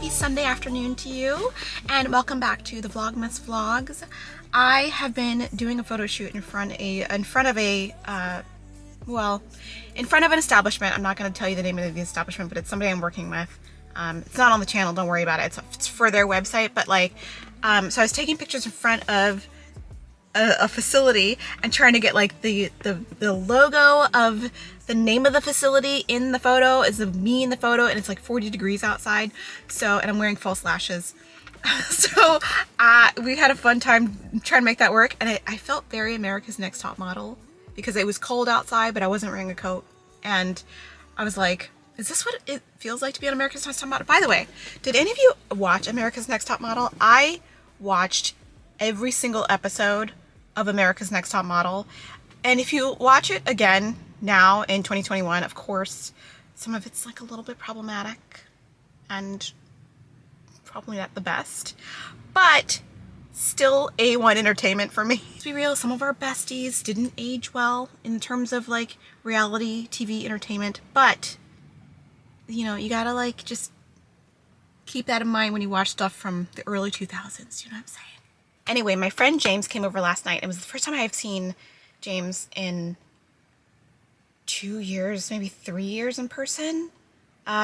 happy Sunday afternoon to you, and welcome back to the Vlogmas Vlogs. I have been doing a photo shoot in front of an establishment. I'm not going to tell you the name of the establishment, but it's somebody I'm working with. It's not on the channel, don't worry about it. It's for their website, but like, so I was taking pictures in front of a facility and trying to get like the logo of the name of the facility in the photo is of me in the photo, and it's like 40 degrees outside, so, and I'm wearing false lashes. So we had a fun time trying to make that work, and I felt very America's Next Top Model because it was cold outside, but I wasn't wearing a coat, and I was like, is this what it feels like to be on America's Next Top Model? By the way, did any of you watch America's Next Top Model? I watched every single episode of America's Next Top Model, and if you watch it again now in 2021, of course some of it's like a little bit problematic and probably not the best, but still A1 entertainment for me. To be real, some of our besties didn't age well in terms of like reality TV entertainment, but you know, you gotta like just keep that in mind when you watch stuff from the early 2000s, you know what I'm saying? Anyway, my friend James came over last night. It was the first time I've seen James in 2 years, maybe 3 years in person,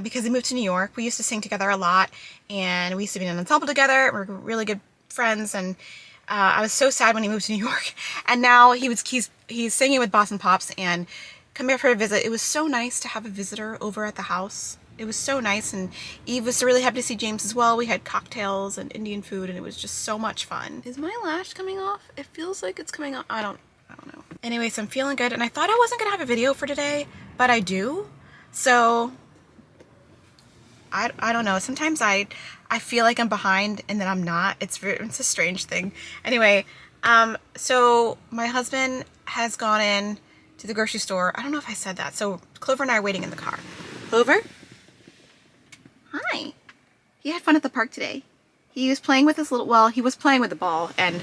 because he moved to New York. We used to sing together a lot, and we used to be in an ensemble together. We're really good friends, and I was so sad when he moved to New York. And now he's singing with Boston Pops and come here for a visit. It was so nice to have a visitor over at the house. It was so nice, and Eve was really happy to see James as well. We had cocktails and Indian food, and it was just so much fun. Is my lash coming off? It feels like it's coming off. I don't know. Anyway, so I'm feeling good, and I thought I wasn't gonna have a video for today, but I do. So I don't know. Sometimes I feel like I'm behind, and then I'm not. It's a strange thing. Anyway, so my husband has gone in to the grocery store. I don't know if I said that. So Clover and I are waiting in the car. Clover? Hi. He had fun at the park today. He was playing with his he was playing with the ball, and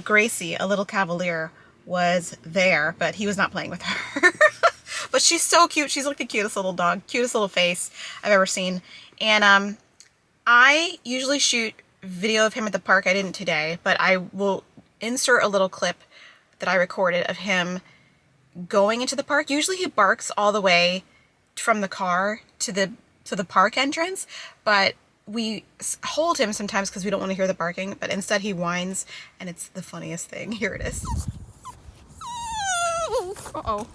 Gracie, a little cavalier, was there, but he was not playing with her. But she's so cute. She's like the cutest little dog, cutest little face I've ever seen. And I usually shoot video of him at the park. I didn't today, but I will insert a little clip that I recorded of him going into the park. Usually he barks all the way from the car to the park entrance, but we hold him sometimes because we don't want to hear the barking, but instead he whines, and it's the funniest thing. Here it is. Uh-oh.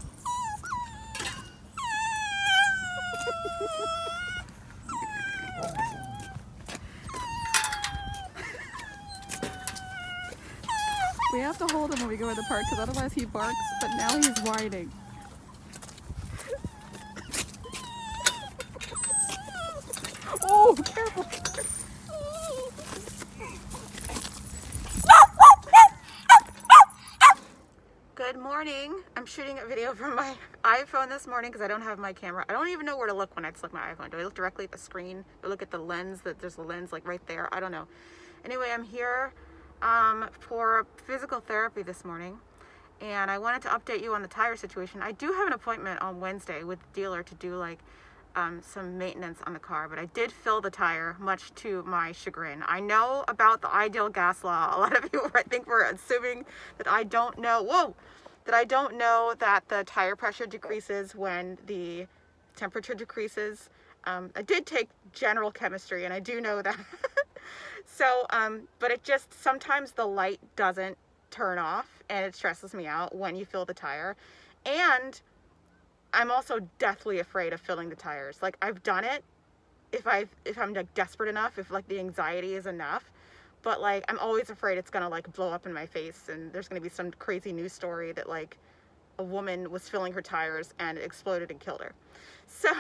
We have to hold him when we go to the park because otherwise he barks, but now he's whining. Oh, careful. Good morning. I'm shooting a video from my iPhone this morning because I don't have my camera. I don't even know where to look when I select my iPhone. Do I look directly at the screen? Do I look at the lens? There's a lens like right there. I don't know. Anyway, I'm here for physical therapy this morning, and I wanted to update you on the tire situation. I do have an appointment on Wednesday with the dealer to do like some maintenance on the car, but I did fill the tire, much to my chagrin. I know about the ideal gas law. A lot of you, I think, were assuming that I don't know, that the tire pressure decreases when the temperature decreases. I did take general chemistry, and I do know that. So, but it just, sometimes the light doesn't turn off, and it stresses me out when you fill the tire. And I'm also deathly afraid of filling the tires. Like, I've done it if I'm like desperate enough, if like the anxiety is enough, but like I'm always afraid it's gonna like blow up in my face, and there's gonna be some crazy news story that like a woman was filling her tires and it exploded and killed her. So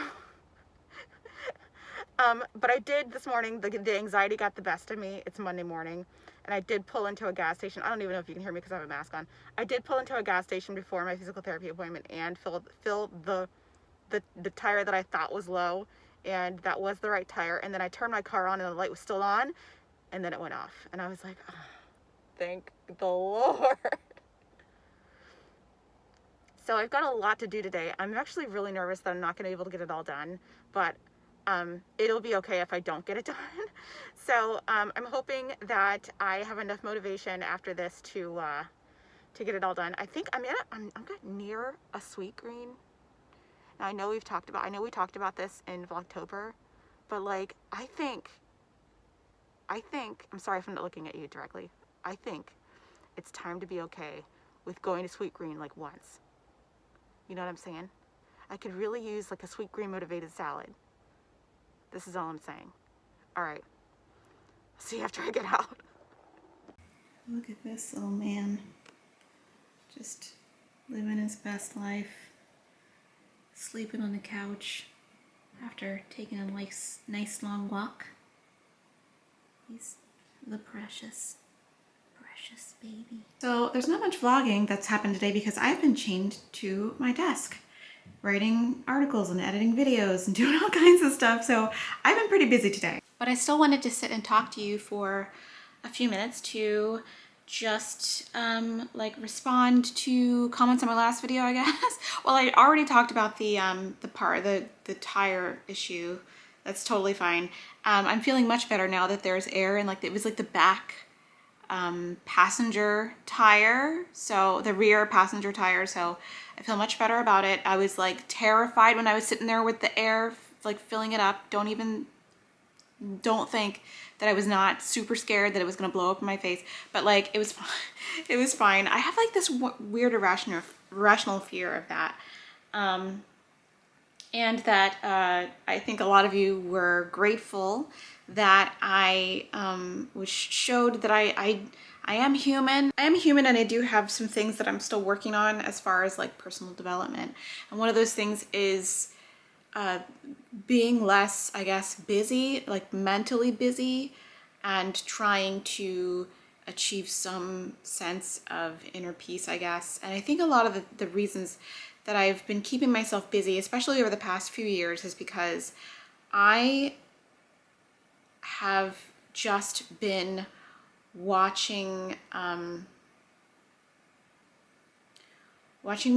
but I did this morning, the anxiety got the best of me. It's Monday morning, and I did pull into a gas station. I don't even know if you can hear me because I have a mask on. I did pull into a gas station before my physical therapy appointment and fill the tire that I thought was low, and that was the right tire. And then I turned my car on, and the light was still on, and then it went off. And I was like, oh, thank the Lord. So I've got a lot to do today. I'm actually really nervous that I'm not going to be able to get it all done, but it'll be okay if I don't get it done. So I'm hoping that I have enough motivation after this to get it all done. I think I'm near a sweet green. Now I know we talked about this in Vlogtober, but like I think, I'm sorry if I'm not looking at you directly. I think it's time to be okay with going to sweet green like once. You know what I'm saying? I could really use like a sweet green motivated salad. This is all I'm saying. All right. See you after I get out. Look at this little man. Just living his best life. Sleeping on the couch after taking a nice long walk. He's the precious baby. So there's not much vlogging that's happened today because I've been chained to my desk, writing articles and editing videos and doing all kinds of stuff. So I've been pretty busy today. But I still wanted to sit and talk to you for a few minutes to just like respond to comments on my last video, I guess. Well, I already talked about the tire issue. That's totally fine. I'm feeling much better now that there's air and like it was like the back passenger tire, so the rear passenger tire, so I feel much better about it. I was like terrified when I was sitting there with the air like filling it up. Don't think that I was not super scared that it was gonna blow up in my face, but like it was fine. It was fine. I have like this weird irrational fear of that, and that I think a lot of you were grateful that I showed that I am human. I am human, and I do have some things that I'm still working on as far as like personal development. And one of those things is being less, I guess, busy, like mentally busy, and trying to achieve some sense of inner peace, I guess. And I think a lot of the reasons that I've been keeping myself busy, especially over the past few years, is because I have just been watching my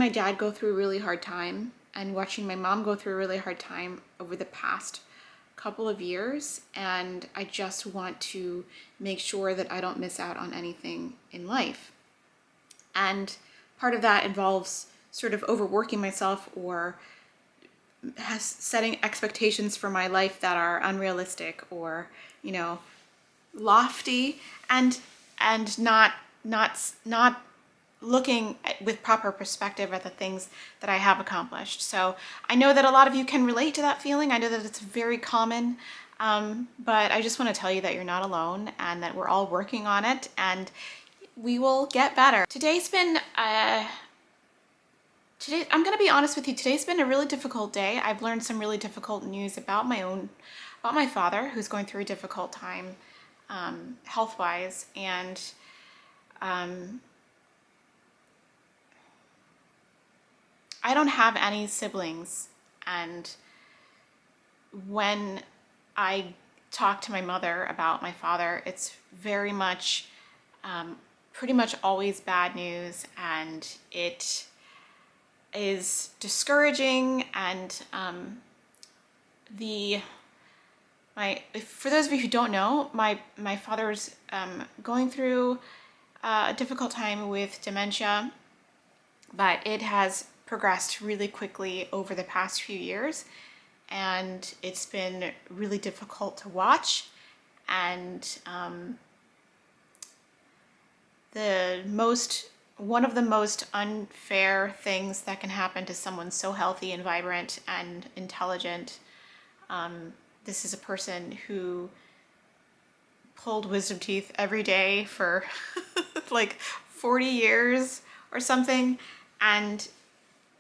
dad go through a really hard time and watching my mom go through a really hard time over the past couple of years, and I just want to make sure that I don't miss out on anything in life. And part of that involves sort of overworking myself or setting expectations for my life that are unrealistic or, you know, lofty, and not looking with proper perspective at the things that I have accomplished. So I know that a lot of you can relate to that feeling. I know that it's very common, but I just want to tell you that you're not alone and that we're all working on it and we will get better. Today's been I'm gonna be honest with you, today's been a really difficult day. I've learned some really difficult news about my father, who's going through a difficult time health-wise, and I don't have any siblings, and when I talk to my mother about my father, it's very much pretty much always bad news, and it is discouraging. And for those of you who don't know, my father's going through a difficult time with dementia, but it has progressed really quickly over the past few years, and it's been really difficult to watch. And one of the most unfair things that can happen to someone so healthy and vibrant and intelligent. This is a person who pulled wisdom teeth every day for like 40 years or something, and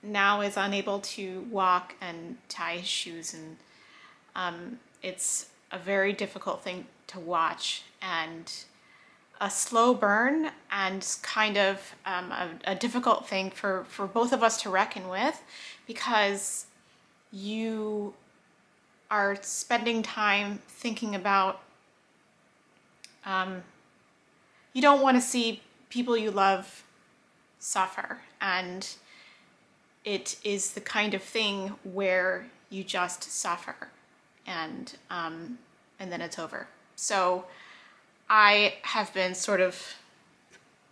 now is unable to walk and tie his shoes, and it's a very difficult thing to watch, and a slow burn, and kind of a difficult thing for both of us to reckon with, because you are spending time thinking about, you don't want to see people you love suffer, and it is the kind of thing where you just suffer. and then it's over. So I have been sort of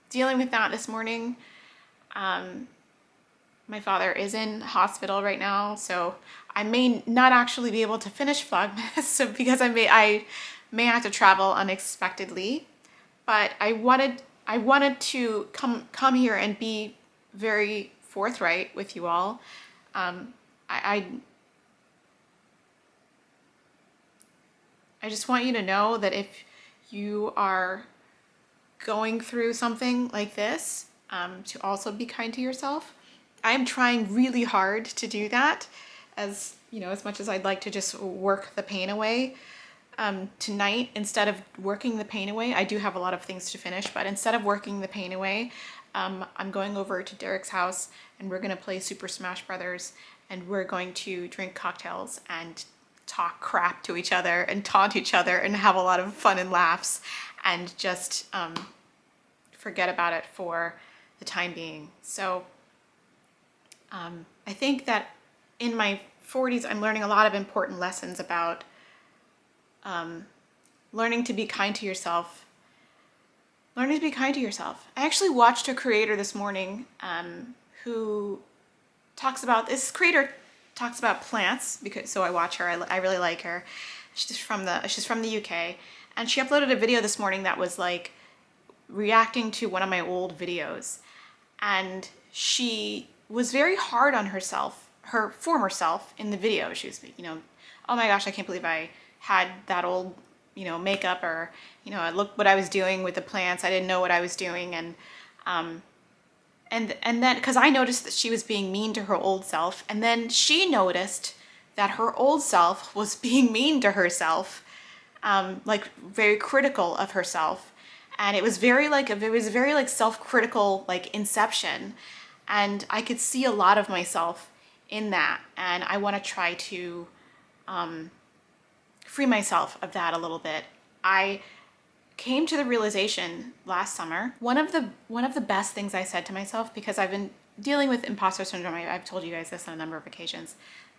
dealing with that this morning. My father is in hospital right now, so I may not actually be able to finish Vlogmas so because I may have to travel unexpectedly. But I wanted to come here and be very forthright with you all. I just want you to know that if you are going through something like this, to also be kind to yourself. I am trying really hard to do that, as you know, as much as I'd like to just work the pain away. Tonight, instead of working the pain away, I do have a lot of things to finish, but instead of working the pain away, I'm going over to Derek's house and we're gonna play Super Smash Brothers, and we're going to drink cocktails and talk crap to each other and taunt each other and have a lot of fun and laughs and just forget about it for the time being. So I think that in my 40s, I'm learning a lot of important lessons about learning to be kind to yourself. Learning to be kind to yourself. I actually watched a creator this morning who talks about, this creator talks about plants, because so I watch her. I really like her. She's from the UK, and she uploaded a video this morning that was like reacting to one of my old videos, and she was very hard on herself, her former self in the video. She was, you know, oh my gosh, I can't believe I had that old, you know, makeup, or, you know, look what I was doing with the plants. I didn't know what I was doing. And then, because I noticed that she was being mean to her old self, and then she noticed that her old self was being mean to herself, like very critical of herself. And it was very like self-critical, like inception. And I could see a lot of myself in that. And I want to try to free myself of that a little bit. I came to the realization last summer, one of the best things I said to myself, because I've been dealing with imposter syndrome, I've told you guys this on a number of occasions,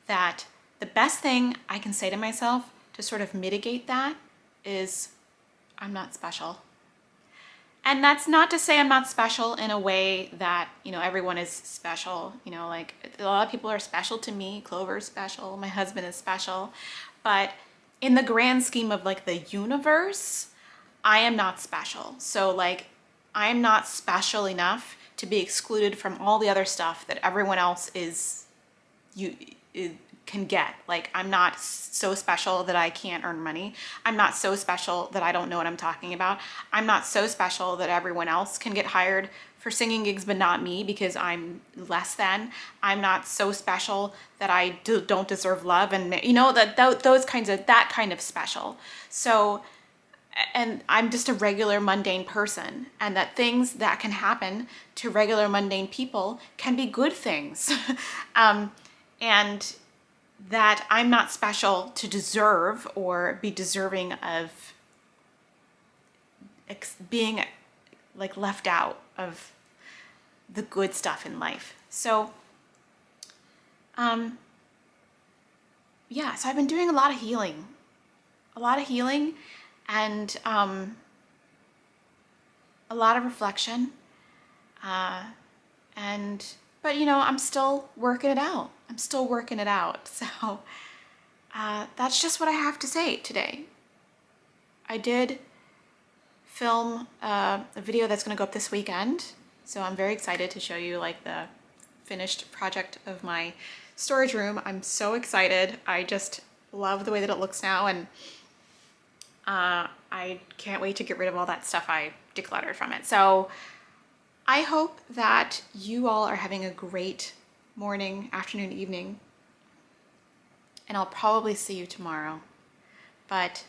that the best thing I can say to myself to sort of mitigate that is, I'm not special. And that's not to say I'm not special in a way that, you know, everyone is special. You know, like a lot of people are special to me. Clover's special. My husband is special. But in the grand scheme of like the universe, I am not special. So like, I am not special enough to be excluded from all the other stuff that everyone else can get. Like, I'm not so special that I can't earn money. I'm not so special that I don't know what I'm talking about. I'm not so special that everyone else can get hired for singing gigs but not me because I'm less than. I'm not so special that I don't deserve love, and you know, that kind of special. So, and I'm just a regular mundane person, and that things that can happen to regular mundane people can be good things. And that I'm not special to deserve or be deserving of being like left out of the good stuff in life. So, yeah, so I've been doing a lot of healing and a lot of reflection. But you know, I'm still working it out. So that's just what I have to say today. I did film a video that's going to go up this weekend. So I'm very excited to show you like the finished project of my storage room. I'm so excited. I just love the way that it looks now, and I can't wait to get rid of all that stuff I decluttered from it. So I hope that you all are having a great morning, afternoon, evening, and I'll probably see you tomorrow. But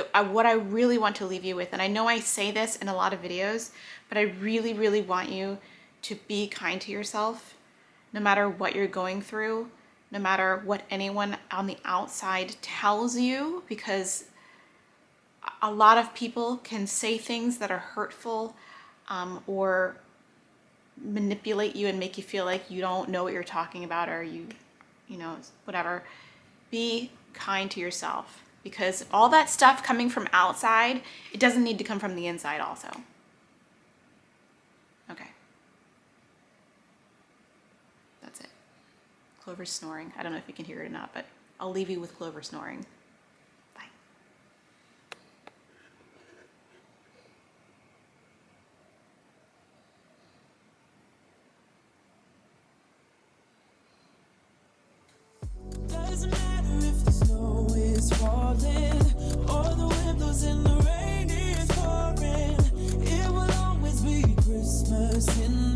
what I really want to leave you with, and I know I say this in a lot of videos, but I really, really want you to be kind to yourself, no matter what you're going through, no matter what anyone on the outside tells you, because a lot of people can say things that are hurtful, or manipulate you and make you feel like you don't know what you're talking about, or you know, whatever. be kind to yourself, because all that stuff coming from outside, it doesn't need to come from the inside also. Okay. That's it. Clover's snoring. I don't know if you can hear it or not, but I'll leave you with Clover snoring. Bye. Doesn't matter if the snow is falling or the wind blows and the rain is pouring. It will always be Christmas in